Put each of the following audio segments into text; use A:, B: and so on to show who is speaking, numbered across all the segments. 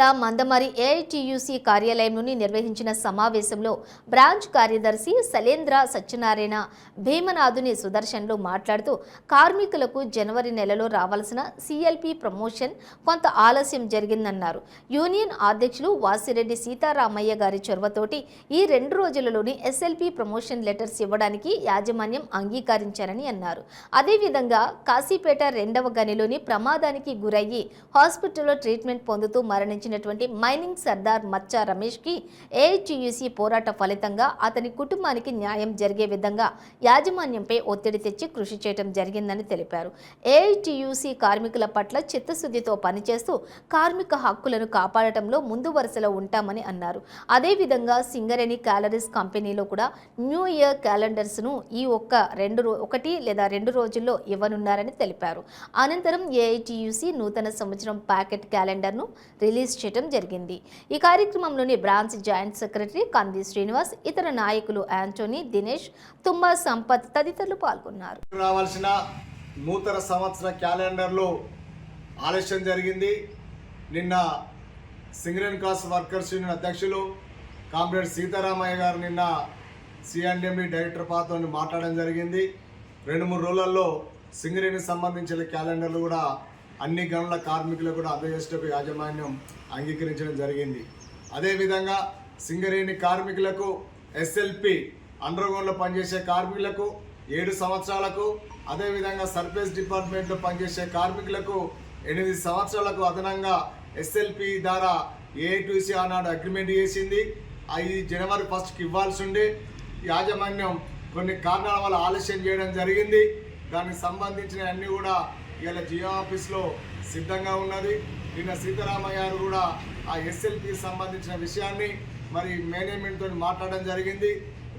A: జిల్లా మందమరి ఏఐటియుసి కార్యాలయంలోని నిర్వహించిన సమావేశంలో బ్రాంచ్ కార్యదర్శి శైలేంద్ర సత్యనారాయణ భీమనాథుని సుదర్శన్లు మాట్లాడుతూ కార్మికులకు జనవరి నెలలో రావాల్సిన సిఎల్పి ప్రమోషన్ కొంత ఆలస్యం జరిగిందన్నారు. యూనియన్ అధ్యక్షులు వాసిరెడ్డి సీతారామయ్య గారి చొరవతోటి ఈ 2 రోజులలోని ఎస్ఎల్పి ప్రమోషన్ లెటర్స్ ఇవ్వడానికి యాజమాన్యం అంగీకరించారని అన్నారు. అదేవిధంగా కాశీపేట 2వ గనిలోని ప్రమాదానికి గురయ్యి హాస్పిటల్లో ట్రీట్మెంట్ పొందుతూ మరణించినటువంటి మైనింగ్ సర్దార్ మచ్చా రమేష్కి ఏఐటియుసి పోరాట ఫలితంగా అతని కుటుంబానికి న్యాయం జరిగే విధంగా యాజమాన్యంపై ఒత్తిడి తెచ్చి కృషి చేయడం జరిగిందని తెలిపారు. ఏఐటియుసి కార్మికుల పట్ల చిత్తశుద్ధితో పనిచేస్తూ కార్మిక హక్కులను కాపాడటంలో ముందు వరుసలో ఉంటామని అన్నారు. అదేవిధంగా సింగరేణి క్యాలరీస్ కంపెనీలో కూడా న్యూ ఇయర్ క్యాలెండర్స్ను ఈ 1 లేదా 2 రోజుల్లో ఇవ్వనున్నారని తెలిపారు. అనంతరం ఏఐటియుసి నూతన సంవత్సరం ప్యాకెట్ క్యాలెండర్ను రిలీజ్ చేయడం జరిగింది. ఈ కార్యక్రమంలోని బ్రాంచ్ జాయింట్ సెక్రటరీ కంది శ్రీనివాస్, ఇతర నాయకులు యాంటోనీ, దినేష్, తుమ్మా సంపత్ తదితరులు పాల్గొన్నారు.
B: రావాల్సిన నూతన సంవత్సర క్యాలెండర్లో ఆలస్యం జరిగింది. నిన్న సింగరేణి క్లాస్ వర్కర్స్ యూనియన్ అధ్యక్షులు కామ్రేడ్ సీతారామయ్య గారు నిన్న సిఎండి డైరెక్టర్ పాతో మాట్లాడడం జరిగింది. 2-3 రోజులలో సింగరేణికి సంబంధించిన క్యాలెండర్లు కూడా అన్ని గనుల కార్మికులకు కూడా అందజేసేటకు యాజమాన్యం అంగీకరించడం జరిగింది. అదేవిధంగా సింగరేణి కార్మికులకు ఎస్ఎల్పి అండర్గ్రౌండ్లో పనిచేసే కార్మికులకు 7 సంవత్సరాలకు, అదేవిధంగా సర్ఫేస్ డిపార్ట్మెంట్లో పనిచేసే కార్మికులకు 8 సంవత్సరాలకు అదనంగా ఎస్ఎల్పి ద్వారా ఏఐటియుసి ఆనాడు అగ్రిమెంట్ చేసింది. అది జనవరి 1కి ఇవ్వాల్సి ఉండి యాజమాన్యం కొన్ని కారణాల వల్ల ఆలస్యం చేయడం జరిగింది. దానికి సంబంధించిన అన్నీ కూడా ఇలా జియో ఆఫీస్లో సిద్ధంగా ఉన్నది. నిన్న సీతారామయ్య గారు కూడా ఆ ఎస్ఎల్పికి సంబంధించిన విషయాన్ని మరి మేనేజ్మెంట్తో మాట్లాడడం జరిగింది.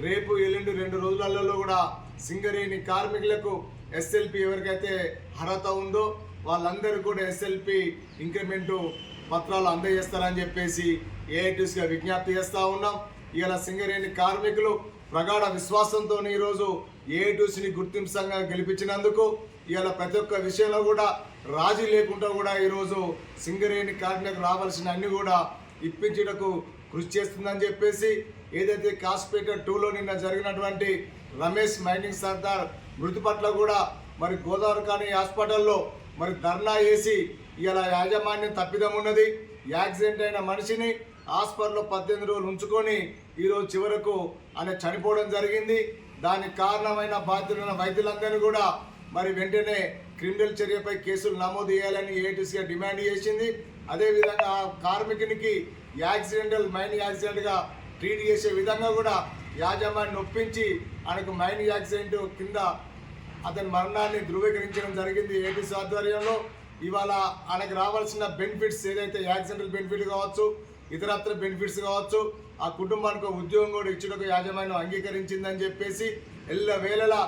B: రేపు ఎల్లుండి 2 రోజులలో కూడా సింగరేణి కార్మికులకు ఎస్ఎల్పి ఎవరికైతే అర్హత ఉందో వాళ్ళందరూ కూడా ఎస్ఎల్పి ఇంక్రిమెంటు పత్రాలు అందజేస్తారని చెప్పేసి ఏఐటియుసిగా విజ్ఞప్తి చేస్తూ ఉన్నాం. ఇలా సింగరేణి కార్మికులు ప్రగాఢ విశ్వాసంతో ఈరోజు ఏఐటియుసిని గుర్తింపుగా గెలిపించినందుకు ఇవాళ ప్రతి ఒక్క విషయంలో కూడా రాజీ లేకుండా కూడా ఈరోజు సింగరేణి కార్మికులకు రావాల్సిన అన్ని కూడా ఇప్పించుటకు కృషి చేస్తుందని చెప్పేసి ఏదైతే కాశీపేట 2లో నిన్న జరిగినటువంటి రమేష్ మైనింగ్ సర్దార్ మృతి పట్ల కూడా మరి గోదావరి ఖానీ హాస్పిటల్లో మరి ధర్నా చేసి ఇలా యాజమాన్యం తప్పిదం ఉన్నది. యాక్సిడెంట్ అయిన మనిషిని హాస్పిటల్లో 18 రోజులు ఉంచుకొని ఈరోజు చివరకు ఆయన చనిపోవడం జరిగింది. దానికి కారణమైన బాధ్యులైన వైద్యులందరినీ కూడా మరి వెంటనే క్రిమినల్ చర్యపై కేసులు నమోదు చేయాలని ఏఐటియుసిగా డిమాండ్ చేసింది. అదేవిధంగా ఆ కార్మికునికి మైనింగ్ యాక్సిడెంట్గా ట్రీట్ చేసే విధంగా కూడా యాజమాన్యం ఒప్పించి ఆయనకు మైనింగ్ యాక్సిడెంట్ కింద అతని మరణాన్ని ధృవీకరించడం జరిగింది ఏఐటియుసి ఆధ్వర్యంలో. ఇవాళ ఆయనకు రావాల్సిన బెనిఫిట్స్ ఏదైతే యాక్సిడెంటల్ బెనిఫిట్ కావచ్చు, ఇతరత్ర బెనిఫిట్స్ కావచ్చు, ఆ కుటుంబానికి ఉద్యోగం కూడా ఇచ్చుటకు యాజమాన్యం అంగీకరించిందని చెప్పేసి ఎల్లవేళలా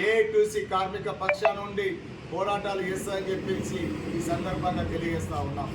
B: ఏఐటియుసి కార్మిక పక్షాన నుండి పోరాటాలు చేస్తారని చెప్పేసి ఈ సందర్భంగా తెలియజేస్తా ఉన్నాం.